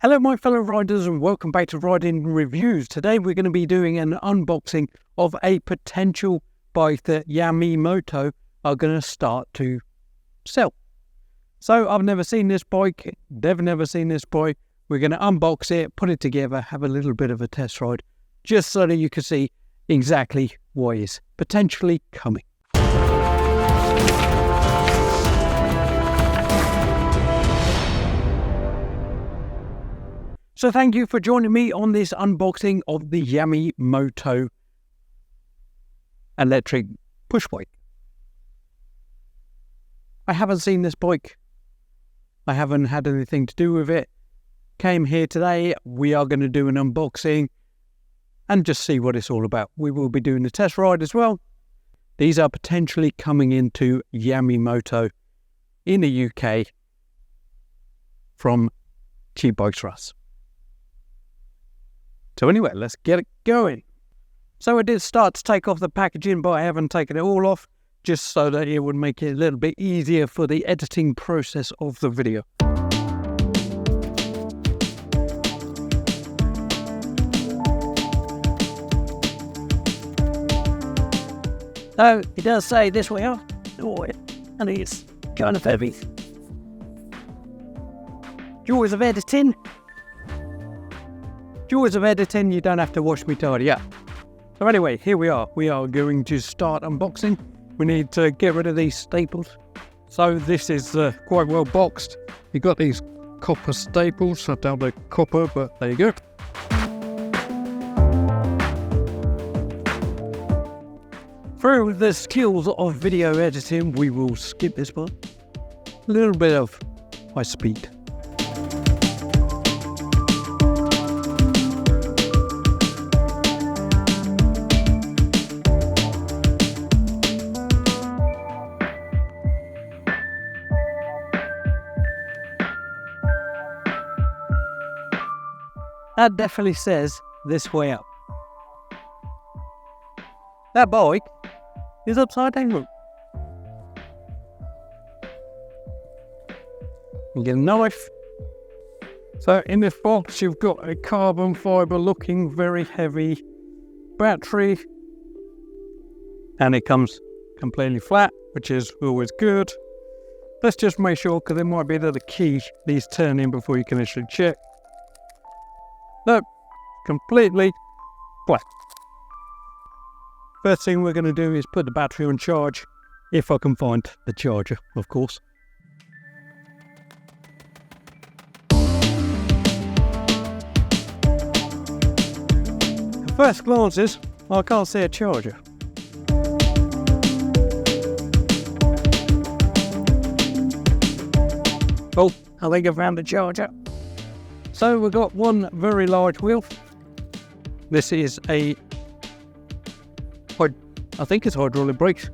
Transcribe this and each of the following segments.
Hello my fellow riders and welcome back to Riding Reviews. Today we're going to be doing an unboxing of a potential bike that Yamimoto are going to start to sell. So I've never seen this bike, they've never seen this bike. We're going to unbox it, put it together, have a little bit of a test ride, just so that you can see exactly what is potentially coming. So thank you for joining me on this unboxing of the Yamimoto electric push bike. I haven't seen this bike. I haven't had anything to do with it. Came here today. We are going to do an unboxing and just see what it's all about. We will be doing a test ride as well. These are potentially coming into Yamimoto in the UK from cheapbikesrus. So anyway, let's get it going. So I did start to take off the packaging, but I haven't taken it all off, just so that it would make it a little bit easier for the editing process of the video. So it does say this way up, and it's kind of heavy. Joys of editing. Joys of editing, you don't have to wash me tidy up. So anyway, here we are. We are going to start unboxing. We need to get rid of these staples. So this is quite well boxed. You've got these copper staples. I doubt they're copper, but there you go. Through the skills of video editing, we will skip this part. A little bit of high speed. That definitely says this way up. That bike is upside down. You get a knife. So in this box you've got a carbon fibre looking very heavy battery. And it comes completely flat, which is always good. Let's just make sure, because there might be another key needs turning before you can actually check. No, completely flat. First thing we're going to do is put the battery on charge, if I can find the charger, of course. At first glances, I can't see a charger. Oh, I think I found the charger. So we've got one very large wheel. This is I think it's hydraulic brakes.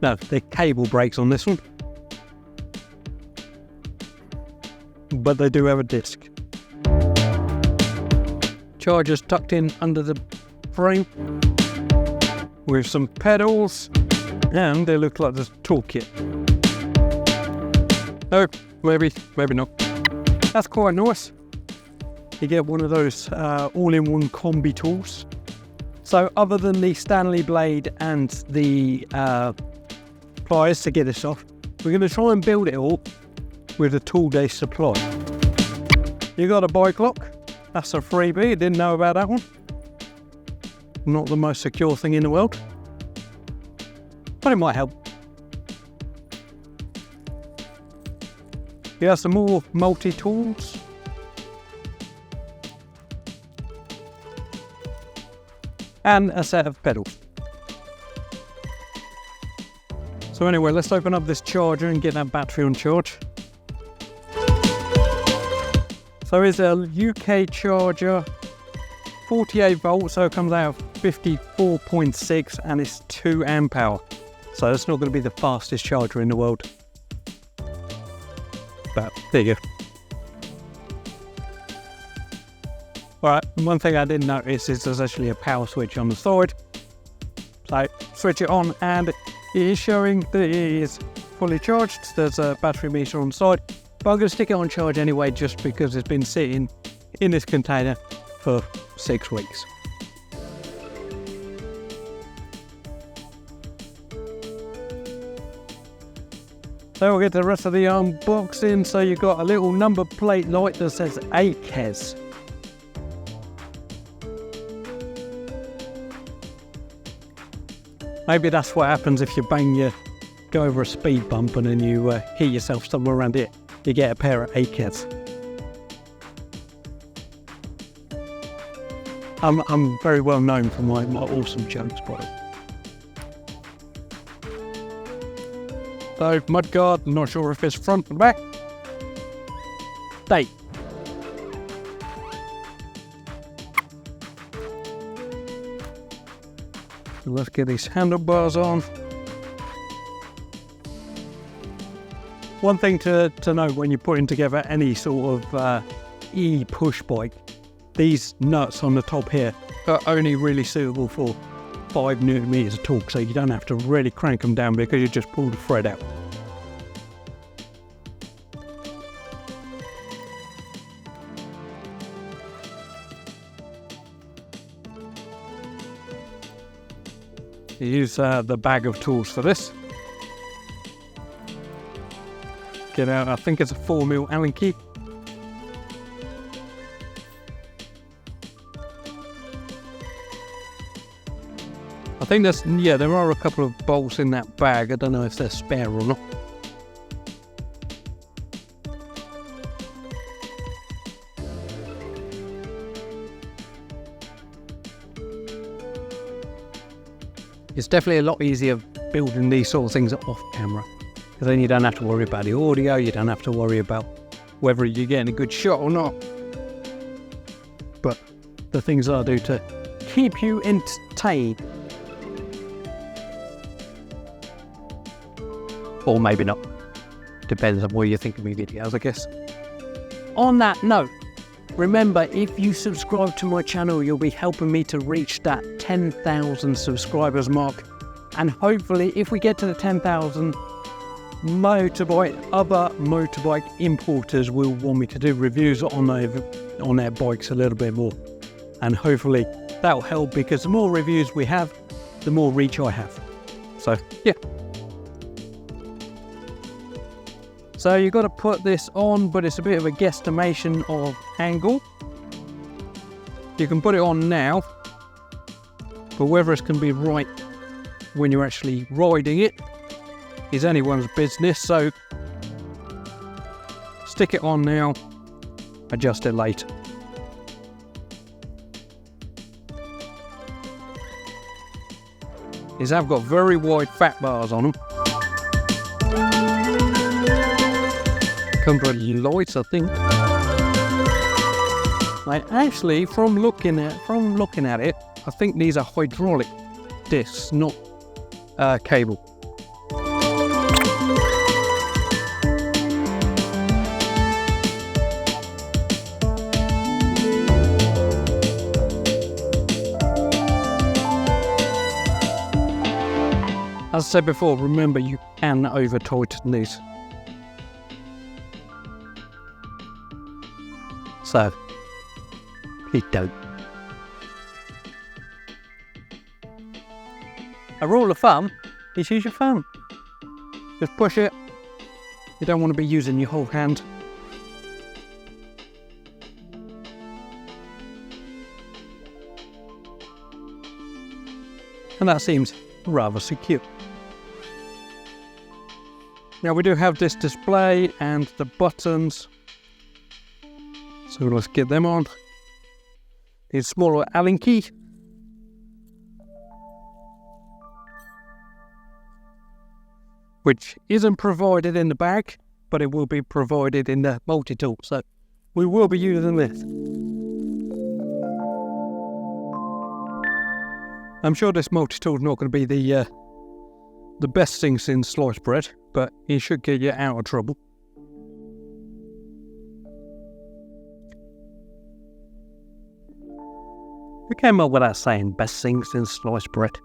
No, they're cable brakes on this one. But they do have a disc. Charger's tucked in under the frame with some pedals, and they look like there's a toolkit. No, maybe not. That's quite nice. You get one of those all-in-one combi tools. So other than the Stanley blade and the pliers to get this off, we're going to try and build it all with the tool they supply. You got a bike lock. That's a freebie. Didn't know about that one. Not the most secure thing in the world, but it might help. You have some more multi-tools. And a set of pedals. So anyway, let's open up this charger and get that battery on charge. So it's a UK charger, 48 volts, so it comes out 54.6 and it's 2 amp hour. So it's not going to be the fastest charger in the world. But there you go. Alright, one thing I didn't notice is there's actually a power switch on the side. So switch it on and it is showing that it is fully charged. There's a battery meter on the side, But I'm going to stick it on charge anyway, just because it's been sitting in this container for 6 weeks. So we'll get to the rest of the unboxing. So you've got a little number plate light that says AKES. Maybe that's what happens if you go over a speed bump and then you hit yourself somewhere around it. You get a pair of AKES. I'm very well known for my awesome jokes, by the way. So, mudguard, not sure if it's front or back. Date. So let's get these handlebars on. One thing to note when you're putting together any sort of e-push bike, these nuts on the top here are only really suitable for 5 newton-meters of torque, so you don't have to really crank them down because you just pull the thread out. You use the bag of tools for this. Get out, I think it's a 4mm Allen key. I think there are a couple of bolts in that bag. I don't know if they're spare or not. It's definitely a lot easier building these sort of things off camera, because then you don't have to worry about the audio, you don't have to worry about whether you're getting a good shot or not. But the things I do to keep you entertained. Or maybe not. Depends on what you think of my videos, I guess. On that note, remember, if you subscribe to my channel, you'll be helping me to reach that 10,000 subscribers mark. And hopefully, if we get to the 10,000, other motorbike importers will want me to do reviews on their bikes a little bit more. And hopefully, that'll help, because the more reviews we have, the more reach I have. So, yeah. So you've got to put this on, but it's a bit of a guesstimation of angle. You can put it on now, but whether it's going to be right when you're actually riding it is anyone's business. So stick it on now, adjust it later. These have got very wide fat bars on them. Come pretty light, I think. Like, actually, from looking at it, I think these are hydraulic discs, not cable. As I said before, remember, you can over-tighten these. So, please don't. A rule of thumb is use your thumb. Just push it. You don't want to be using your whole hand. And that seems rather secure. Now we do have this display and the buttons. So let's get them on. The smaller Allen key. Which isn't provided in the bag, but it will be provided in the multi-tool. So we will be using this. I'm sure this multi-tool is not going to be the best thing since sliced bread, but it should get you out of trouble. Who came up with that saying, best thing since sliced bread?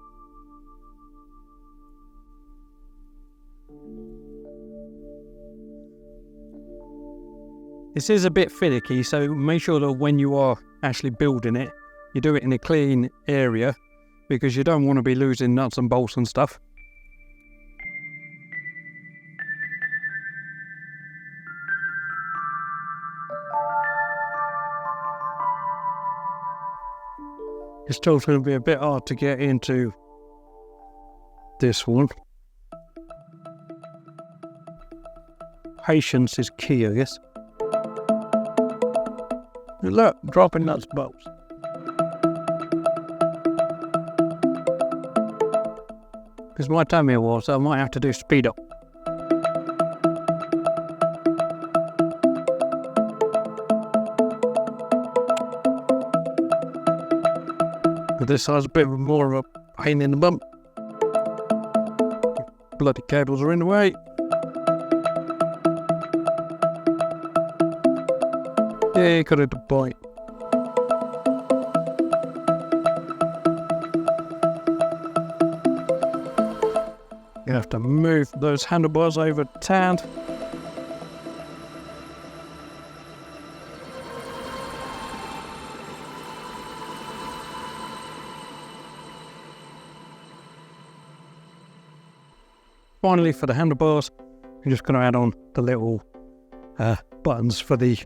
This is a bit finicky, so make sure that when you are actually building it, you do it in a clean area, because you don't want to be losing nuts and bolts and stuff. It's still going to be a bit hard to get into this one. Patience is key, I guess. Look, dropping nuts and bolts. Because my time here was, I might have to do speed up. But this side's a bit more of a pain in the bum. Bloody cables are in the way. Yeah, got it to bite. You have to move those handlebars over tad. Finally, for the handlebars, I'm just going to add on the little buttons for the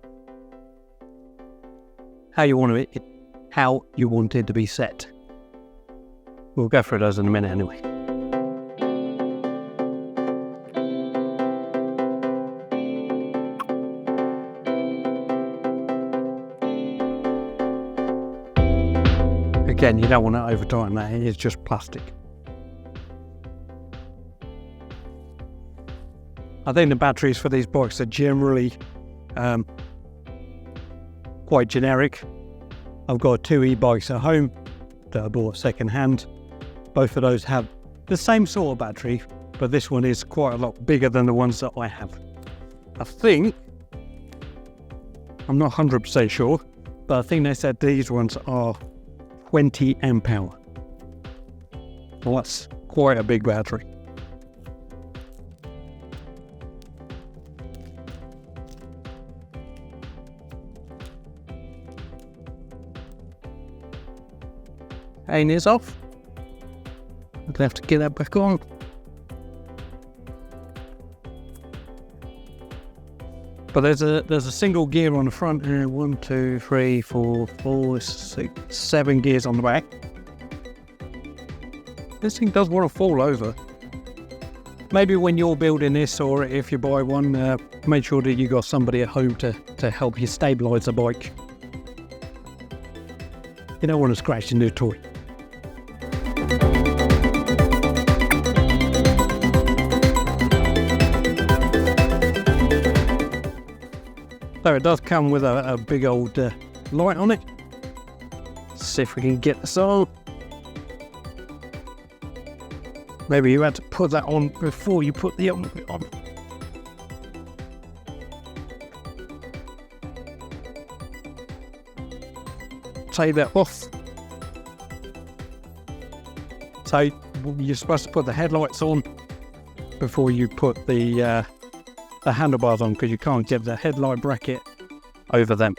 how you want it to be set. We'll go through those in a minute anyway. Again, you don't want to over tighten that, it's just plastic. I think the batteries for these bikes are generally quite generic. I've got 2 e-bikes at home that I bought second hand. Both of those have the same sort of battery, but this one is quite a lot bigger than the ones that I have. I think, I'm not 100% sure, but I think they said these ones are 20 amp hour. Well, that's quite a big battery. Aim is off. I'm going to have to get that back on. But there's a single gear on the front here. 1, 2, 3, 4, 5, 6, 7 gears on the back. This thing does want to fall over. Maybe when you're building this, or if you buy one, make sure that you got somebody at home to help you stabilise the bike. You don't want to scratch your new toy. So it does come with a big old light on it. Let's see if we can get this on. Maybe you had to put that on before you put the other bit on. Take that off. So you're supposed to put the headlights on before you put the handlebars on, because you can't get the headlight bracket over them,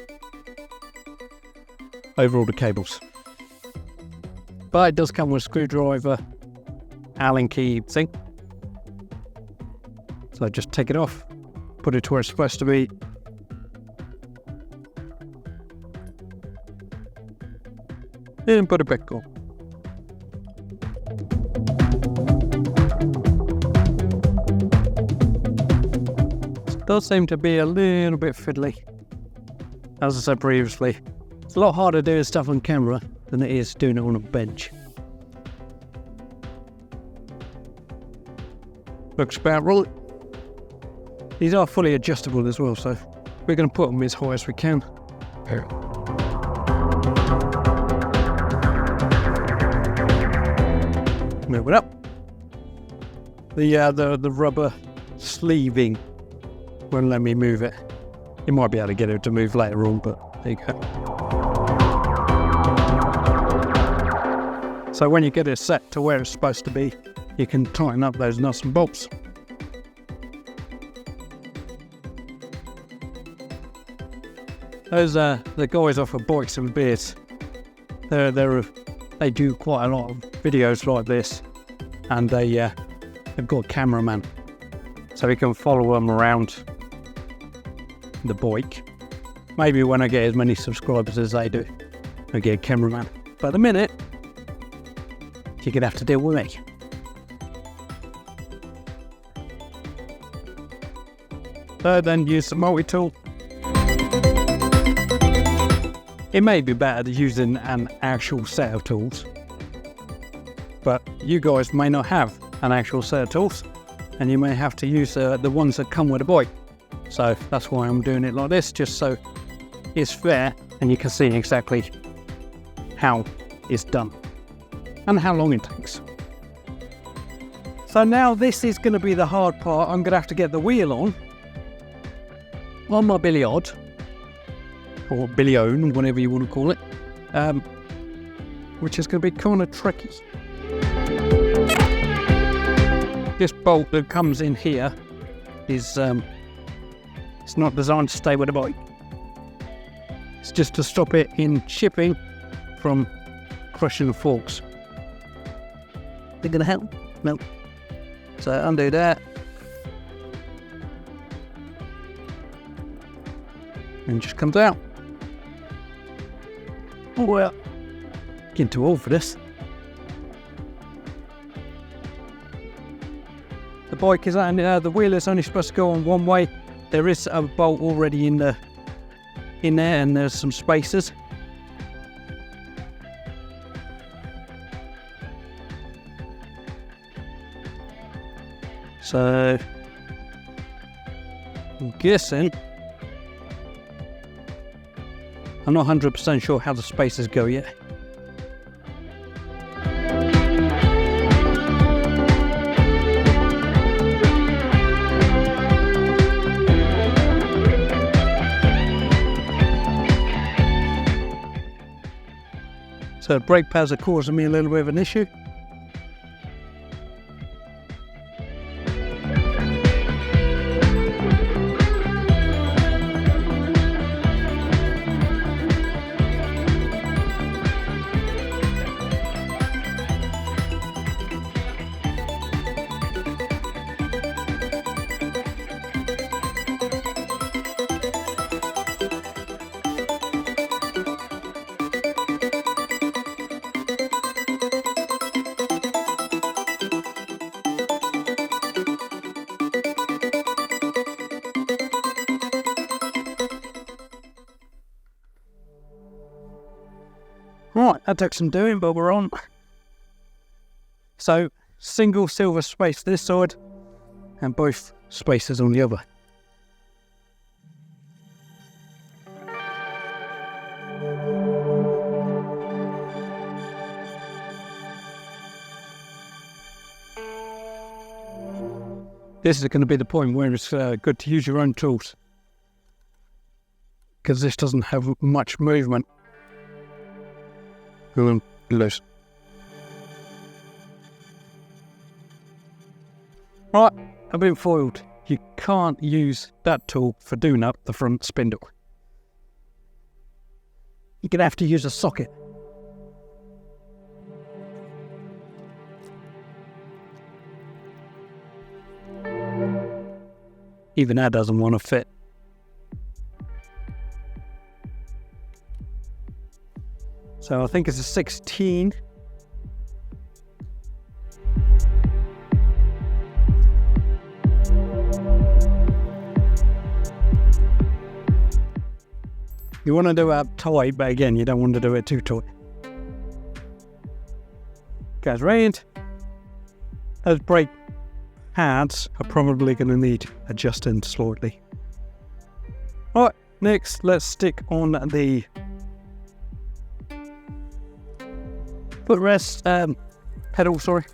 over all the cables. But it does come with a screwdriver, Allen key thing. So just take it off, put it to where it's supposed to be. And put it back on. Does seem to be a little bit fiddly. As I said previously, it's a lot harder doing stuff on camera than it is doing it on a bench. Looks about right. These are fully adjustable as well, so we're going to put them as high as we can. Move it up. The rubber sleeving won't let me move it. You might be able to get it to move later on, but there you go. So when you get it set to where it's supposed to be, you can tighten up those nuts and bolts. Those are the guys off of Bikes and Beers. They do quite a lot of videos like this, and they've got a cameraman, so we can follow them around the bike. Maybe when I get as many subscribers as they do, I get a cameraman. But at the minute, you're gonna have to deal with me. So then use the multi-tool. It may be better using an actual set of tools, but you guys may not have an actual set of tools, and you may have to use the ones that come with a bike. So that's why I'm doing it like this, just so it's fair and you can see exactly how it's done and how long it takes. So now this is going to be the hard part. I'm going to have to get the wheel on my billiard, or billion, whatever you want to call it, which is going to be kind of tricky. This bolt that comes in here is it's not designed to stay with the bike. It's just to stop it in shipping from crushing the forks. They're going to help? No. So undo that. And it just comes out. Oh well, getting too old for this. The bike is the wheel is only supposed to go on one way. There is a bolt already in there, and there's some spacers. So I'm guessing. I'm not 100% sure how the spacers go yet. So brake pads are causing me a little bit of an issue. Right, that took some doing, but we're on. So, single silver space this side, and both spacers on the other. This is going to be the point where it's good to use your own tools, because this doesn't have much movement. Loose. Right, I've been foiled. You can't use that tool for doing up the front spindle. You're going to have to use a socket. Even that doesn't want to fit. So I think it's a 16. You want to do it tight, but again, you don't want to do it too tight. Goes round. Those brake pads are probably going to need adjusting slightly. Alright, next let's stick on the footrest pedal, sorry.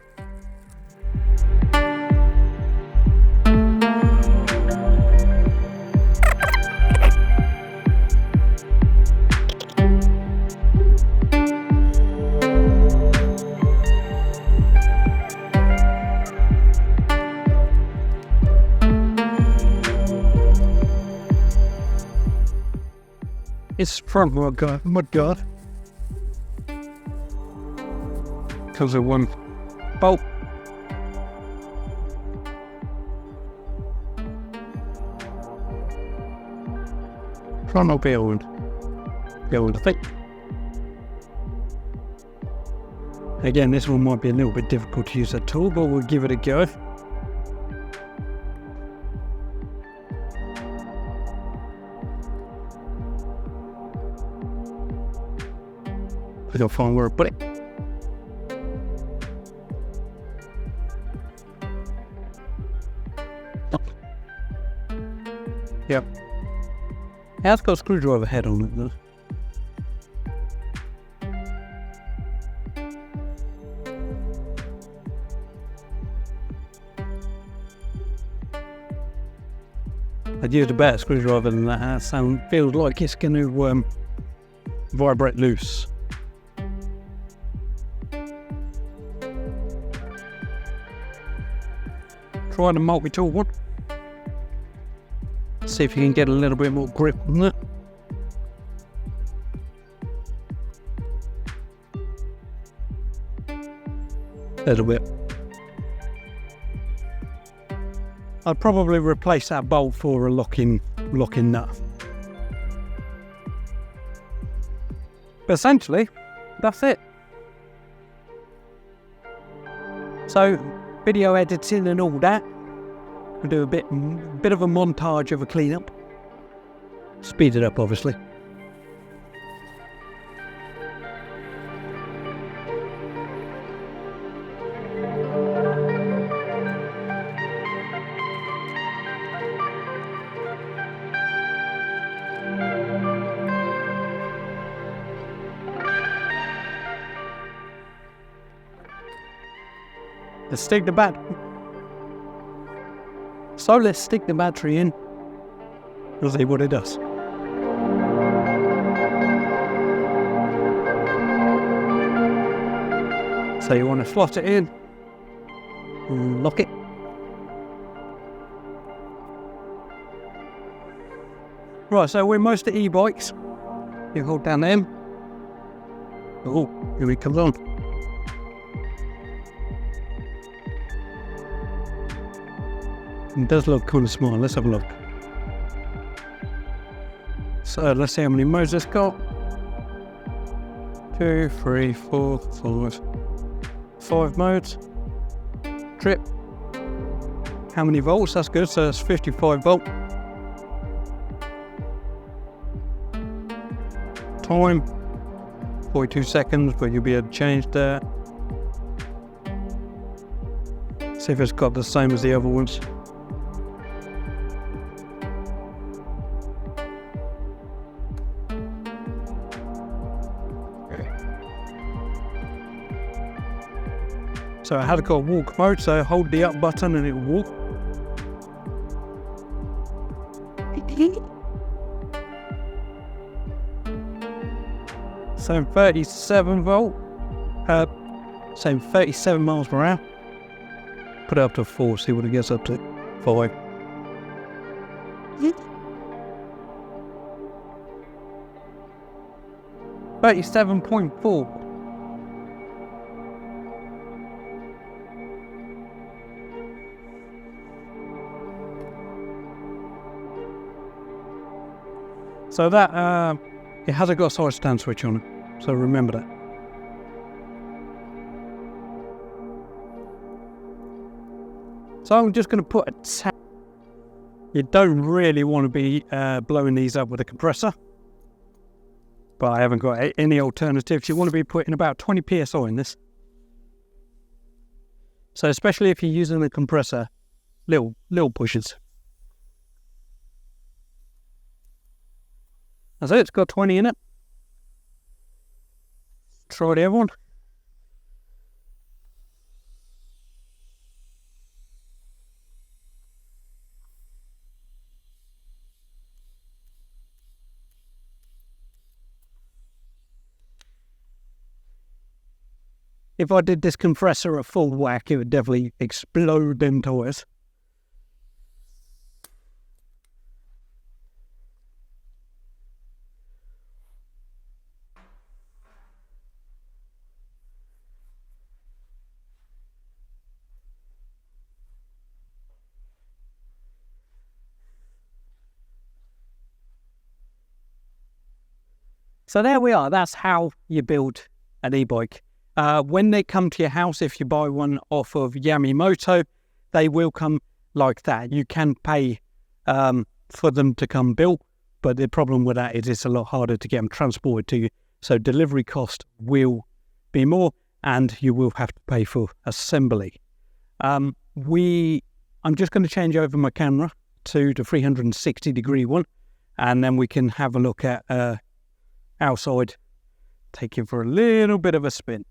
It's front mud guard. Comes with one bolt. Front will be able to fit. Again, this one might be a little bit difficult to use at all, but we'll give it a go. I gotta find where I put it. Yep. It has got a screwdriver head on it though. I'd used a better screwdriver than that. Feels like it's going to vibrate loose. Try the multi-tool one. See if you can get a little bit more grip on it. A little bit. I'd probably replace that bolt for a locking nut. But essentially, that's it. So, video editing and all that. I'll do a bit of a montage of a cleanup. Speed it up, obviously. Let's stick the battery. So let's stick the battery in. We'll see what it does. So you want to slot it in, and lock it. Right, so with most of e-bikes, you hold down the M. Oh, here it comes on. It does look kind of small. Let's have a look. So let's see how many modes it's got. 2, 3, 4, 5. 5 modes. Trip. How many volts? That's good. So that's 55 volt. Time. 42 seconds, but you'll be able to change that. See if it's got the same as the other ones. So I had got walk mode, so hold the up button and it will walk. So 37 volt, same 37 miles per hour. Put it up to 4, see what it gets up to. 5. 37.4. So that, it hasn't got a side stand switch on it, so remember that. So I'm just going to put a tap. You don't really want to be blowing these up with a compressor, but I haven't got any alternatives. You want to be putting about 20 psi in this. So especially if you're using a compressor, little pushes. That's it, it's got 20 in it. Try the other one. If I did this compressor a full whack, it would definitely explode them toys. So there we are. That's how you build an e-bike. When they come to your house, if you buy one off of Yamimoto, they will come like that. You can pay for them to come built, but the problem with that is it's a lot harder to get them transported to you. So delivery cost will be more, and you will have to pay for assembly. I'm just going to change over my camera to the 360 degree one, and then we can have a look at outside, take it for a little bit of a spin.